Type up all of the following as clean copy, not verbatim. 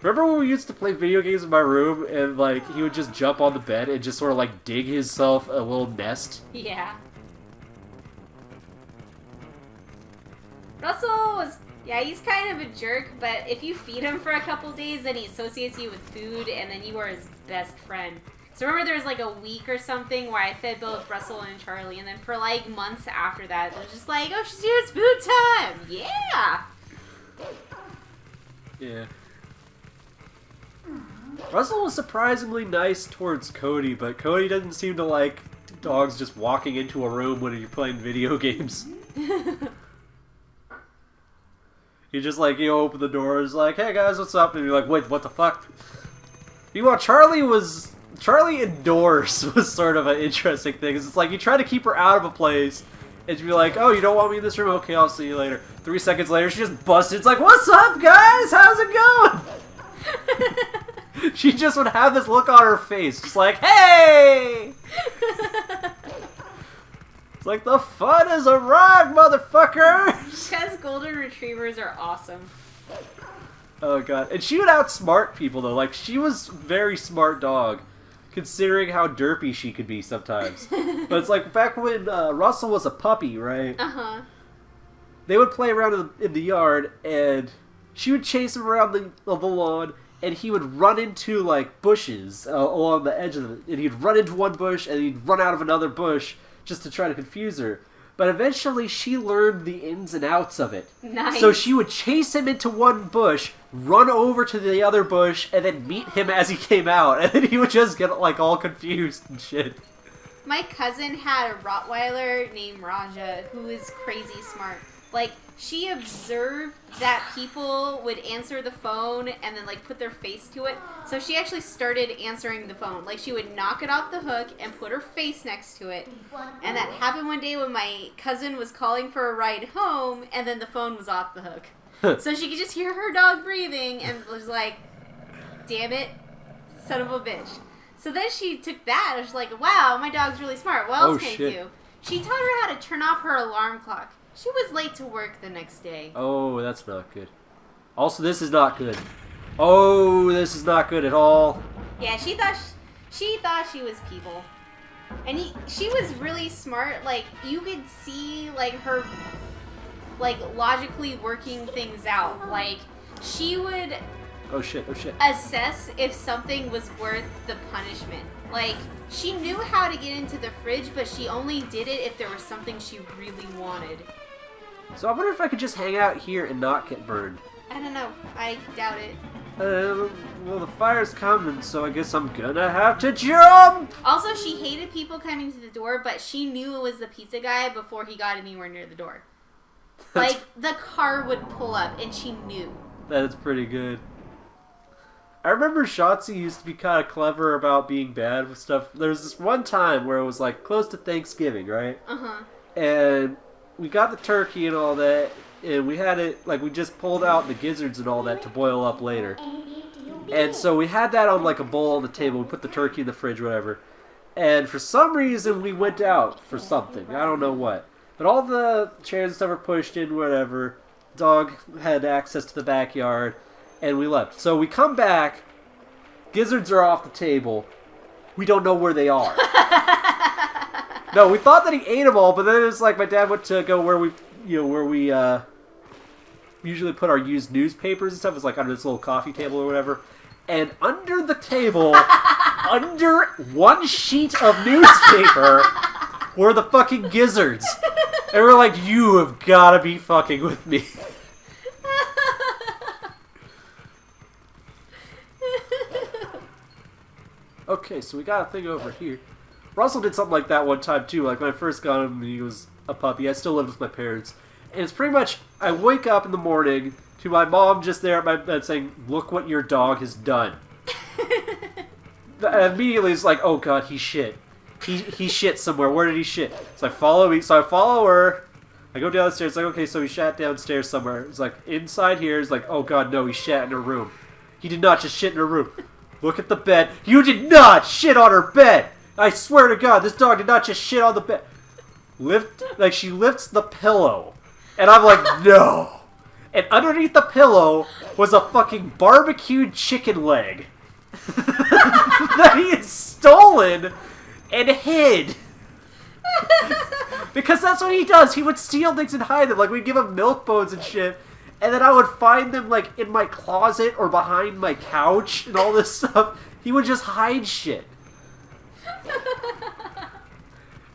Remember when we used to play video games in my room and, like, he would just jump on the bed and just sort of, like, dig himself a little nest? Yeah. Russell was... Yeah, he's kind of a jerk, but if you feed him for a couple days, then he associates you with food, and then you are his best friend. So remember there was like a week or something where I fed both Russell and Charlie, and then for like months after that, it was just like, oh, she's here, it's food time! Yeah! Yeah. Russell was surprisingly nice towards Cody, but Cody doesn't seem to like dogs just walking into a room when you're playing video games. He just like, you open the door, is like, hey guys, what's up? And you're like, wait, what the fuck? Meanwhile, Charlie indoors was sort of an interesting thing. It's like, you try to keep her out of a place, and she'd be like, oh, you don't want me in this room? Okay, I'll see you later. 3 seconds later, she just busted. It's like, what's up, guys? How's it going? She just would have this look on her face, just like, hey! It's like, the fun has arrived, motherfuckers! Because golden retrievers are awesome. Oh god. And she would outsmart people, though. Like, she was a very smart dog, considering how derpy she could be sometimes. But it's like, back when Russell was a puppy, right? Uh-huh. They would play around in the yard, and she would chase him around the lawn, and he would run into, like, bushes along the edge of it. And he'd run into one bush, and he'd run out of another bush, just to try to confuse her. But eventually she learned the ins and outs of it. Nice. So she would chase him into one bush, run over to the other bush, and then meet him as he came out. And then he would just get, like, all confused and shit. My cousin had a Rottweiler named Raja who is crazy smart. Like, she observed that people would answer the phone and then, like, put their face to it. So she actually started answering the phone. Like, she would knock it off the hook and put her face next to it. And that happened one day when my cousin was calling for a ride home, and then the phone was off the hook. So she could just hear her dog breathing and was like, damn it, son of a bitch. So then she took that and was like, wow, my dog's really smart. What else can I do? She taught her how to turn off her alarm clock. She was late to work the next day. Oh, that's not good. Also, this is not good. Oh, this is not good at all. Yeah, she thought she was people. And she was really smart. Like, you could see, like, her, like, logically working things out. Like, she would... Oh shit, oh shit. Assess if something was worth the punishment. Like, she knew how to get into the fridge, but she only did it if there was something she really wanted. So I wonder if I could just hang out here and not get burned. I don't know. I doubt it. Well, the fire's coming, so I guess I'm gonna have to jump! Also, she hated people coming to the door, but she knew it was the pizza guy before he got anywhere near the door. Like, the car would pull up, and she knew. That's pretty good. I remember Shotzi used to be kind of clever about being bad with stuff. There was this one time where it was, like, close to Thanksgiving, right? Uh-huh. And we got the turkey and all that, and we had it, like, we just pulled out the gizzards and all that to boil up later. And so we had that on, like, a bowl on the table. We put the turkey in the fridge, whatever. And for some reason, we went out for something. I don't know what. But all the chairs and stuff were pushed in, whatever. Dog had access to the backyard, and we left. So we come back. Gizzards are off the table. We don't know where they are. No, we thought that he ate them all, but then it was like my dad went to go where we usually put our used newspapers and stuff. It was like under this little coffee table or whatever. And under the table, under one sheet of newspaper, were the fucking gizzards. And we're like, you have got to be fucking with me. Okay, so we got a thing over here. Russell did something like that one time too. Like when I first got him, he was a puppy. I still lived with my parents. And it's pretty much, I wake up in the morning to my mom just there at my bed saying, look what your dog has done. And immediately it's like, oh god, he shit. He shit somewhere. Where did he shit? So I follow her. I go down the stairs. Like, okay, so he shat downstairs somewhere. It's like, inside here. It's like, oh god, no, he shat in her room. He did not just shit in her room. Look at the bed. You did not shit on her bed. I swear to God, this dog did not just shit on the bed. She lifts the pillow. And I'm like, no. And underneath the pillow was a fucking barbecued chicken leg that he had stolen and hid. Because that's what he does. He would steal things and hide them. Like, we'd give him milk bones and shit. And then I would find them, like, in my closet or behind my couch and all this stuff. He would just hide shit.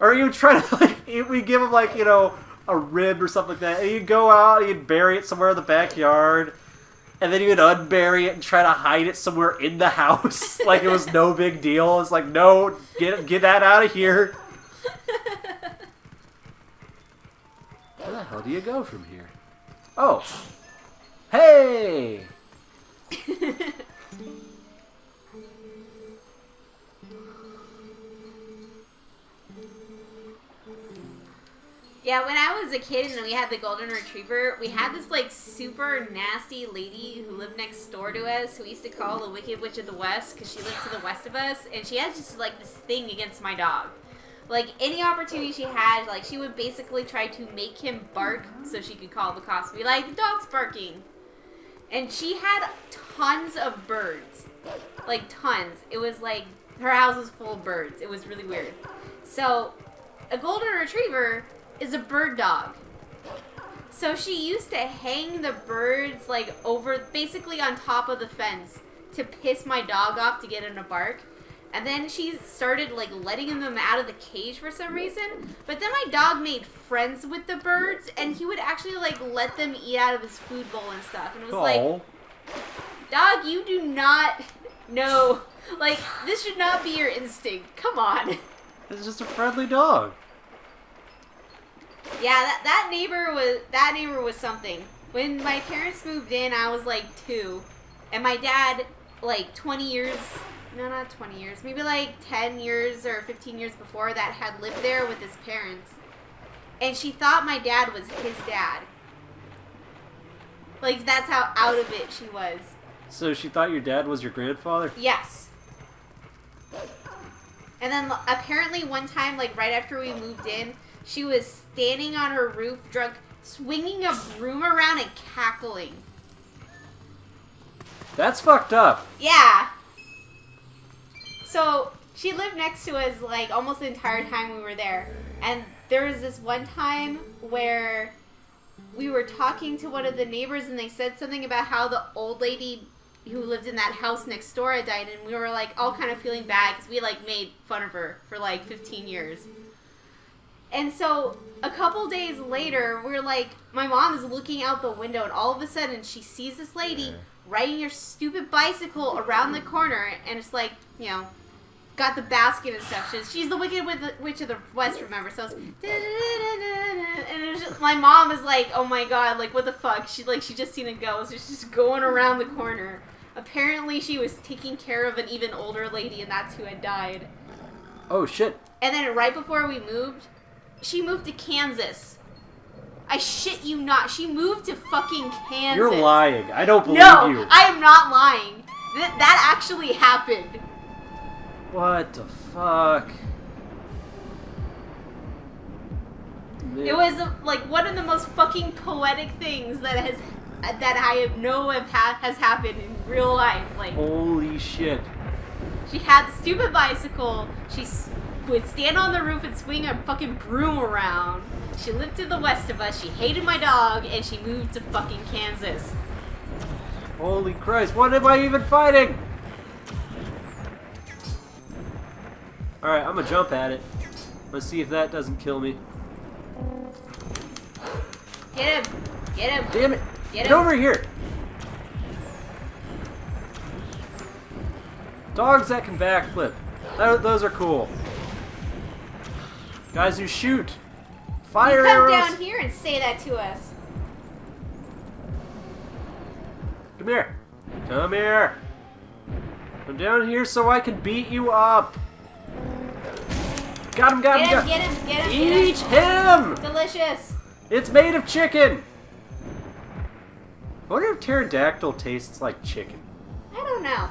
Or he would try to, like, we'd give him, like, you know, a rib or something like that. And he'd go out and he'd bury it somewhere in the backyard. And then he would unbury it and try to hide it somewhere in the house. Like it was no big deal. It's like, no, get that out of here. Where the hell do you go from here? Oh. Hey! Yeah, when I was a kid and we had the golden retriever, we had this like super nasty lady who lived next door to us who we used to call the Wicked Witch of the West because she lived to the west of us, and she had just like this thing against my dog. Like any opportunity she had, like she would basically try to make him bark so she could call the cops and be like, the dog's barking. And she had tons of birds. Like tons. It was like her house was full of birds. It was really weird. So a golden retriever is a bird dog. So she used to hang the birds like over, basically on top of the fence to piss my dog off to get him to bark. And then she started like letting them out of the cage for some reason. But then my dog made friends with the birds and he would actually like let them eat out of his food bowl and stuff. And it was like, dog, you do not know. Like, this should not be your instinct. Come on. It's just a friendly dog. Yeah, that neighbor was something. When my parents moved in, I was like 2, and my dad, like 20 years, no, not 20 years, maybe like 10 years or 15 years before that, had lived there with his parents, and she thought my dad was his dad. Like, that's how out of it she was. So she thought your dad was your grandfather? Yes. And then apparently one time, like right after we moved in, she was standing on her roof drunk, swinging a broom around and cackling. That's fucked up. Yeah. So she lived next to us like almost the entire time we were there. And there was this one time where we were talking to one of the neighbors and they said something about how the old lady who lived in that house next door had died, and we were like all kind of feeling bad because we like made fun of her for like 15 years. And so a couple days later, we're like, my mom is looking out the window, and all of a sudden she sees this lady riding her stupid bicycle around the corner, and it's like, you know, got the basket and stuff. She's the Wicked Witch of the West, remember? So it's, and it was just, my mom is like, oh my god, like what the fuck? She just seen a ghost. She's just going around the corner. Apparently she was taking care of an even older lady, and that's who had died. Oh shit. And then right before we moved, she moved to Kansas. I shit you not. She moved to fucking Kansas. You're lying. I don't believe you. No, I am not lying. That actually happened. What the fuck? Man. It was like one of the most fucking poetic things that has happened in real life. Like, holy shit. She had the stupid bicycle. She would stand on the roof and swing a fucking broom around. She lived to the west of us. She hated my dog, and she moved to fucking Kansas. Holy Christ, what am I even fighting? Alright, I'm gonna jump at it. Let's see if that doesn't kill me. Get him! Get him! Damn it! Get Get him! over here! Dogs that can backflip. Those are cool. Guys who shoot. Fire you come arrows. down here and say that to us. Come here. Come here. Come down here so I can beat you up. Got him, got him, got him. Get him, get him, Eat get him. him! Delicious. It's made of chicken. I wonder if pterodactyl tastes like chicken. I don't know.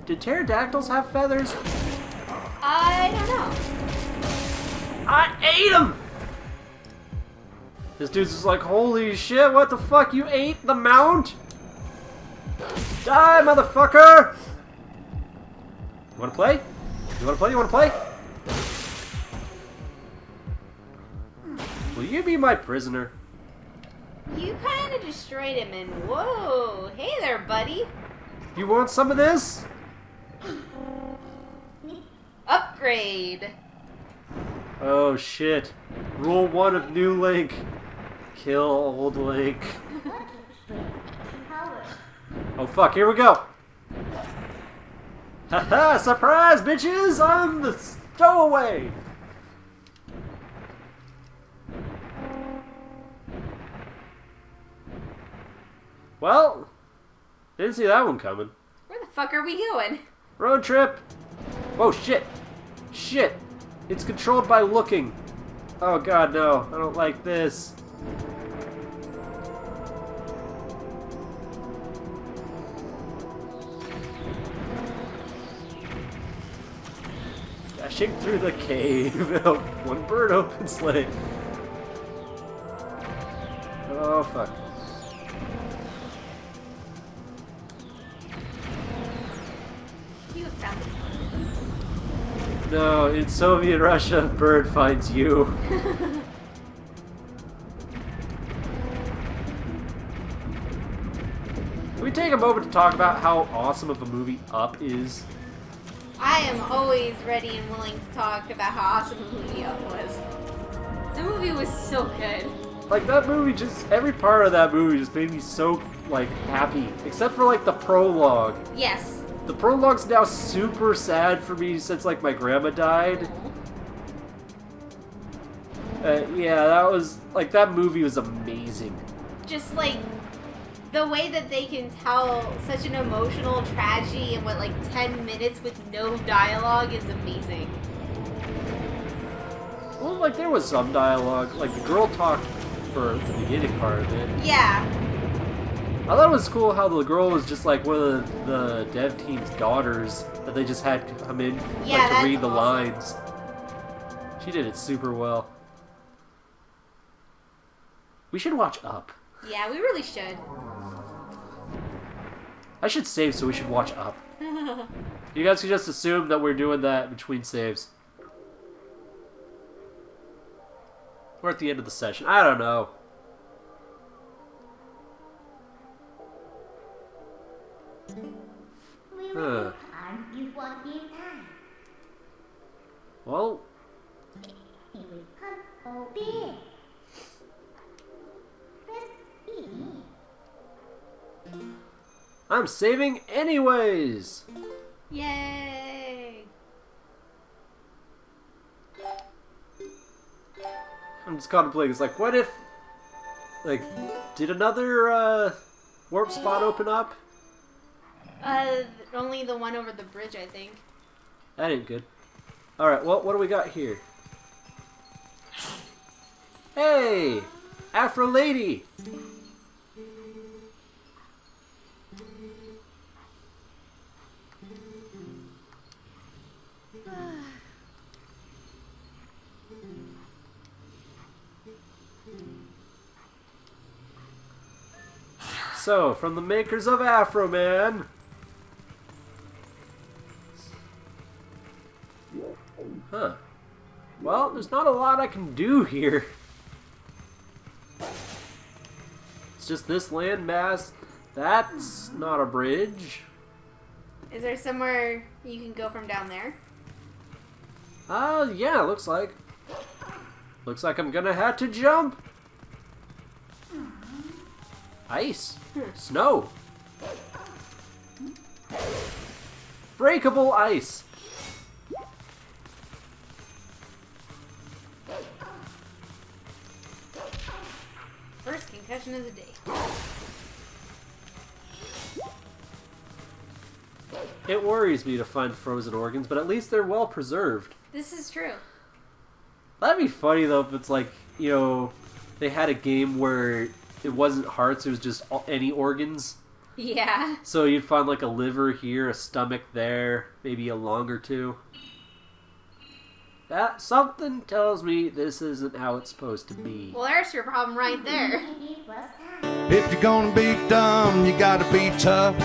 Did pterodactyls have feathers? I don't know. I ate them! This dude's just like, holy shit, what the fuck? You ate the mount? Die, motherfucker! You wanna play? You wanna play? You wanna play? Will you be my prisoner? You kind of destroyed him, and whoa, hey there, buddy. You want some of this? Upgrade. Oh shit. Rule 1 of New Link. Kill old Link. Oh fuck, here we go. Haha, surprise bitches! I'm the stowaway! Well, didn't see that one coming. Where the fuck are we going? Road trip! Oh shit! Shit! It's controlled by looking. Oh god, no. I don't like this. Dashing through the cave. One bird open sleigh. Oh fuck. You found it. No, in Soviet Russia, bird finds you. Can we take a moment to talk about how awesome of a movie Up is? I am always ready and willing to talk about how awesome the movie Up was. The movie was so good. Like, that movie just, every part of that movie just made me so, like, happy. Except for, like, the prologue. Yes. The prologue's now super sad for me since, like, my grandma died. Yeah, that was, like, that movie was amazing. Just, like, the way that they can tell such an emotional tragedy in, what, like, 10 minutes with no dialogue is amazing. Well, like, there was some dialogue. Like, the girl talked for the beginning part of it. Yeah. I thought it was cool how the girl was just like one of the dev team's daughters that they just had come in like to read the lines. She did it super well. We should watch Up. Yeah, we really should. I should save, so we should watch Up. You guys can just assume that we're doing that between saves. We're at the end of the session. I don't know. Huh. Well, I'm saving anyways. Yay! I'm just contemplating. It's like, what if, like, did another warp spot open up? Only the one over the bridge, I think. That ain't good. Alright, well, what do we got here? Hey! Afro Lady! So, from the makers of Afro Man. Huh. Well, there's not a lot I can do here. It's just this landmass. That's not a bridge. Is there somewhere you can go from down there? Yeah, looks like. Looks like I'm gonna have to jump. Ice. Snow. Breakable ice. First concussion of the day. It worries me to find frozen organs, but at least they're well preserved. This is true. That'd be funny though if it's like, you know, they had a game where it wasn't hearts, it was just any organs. Yeah. So you'd find like a liver here, a stomach there, maybe a lung or two. That something tells me this isn't how it's supposed to be. Well, there's your problem right there. If you're gonna be dumb, you gotta be tough.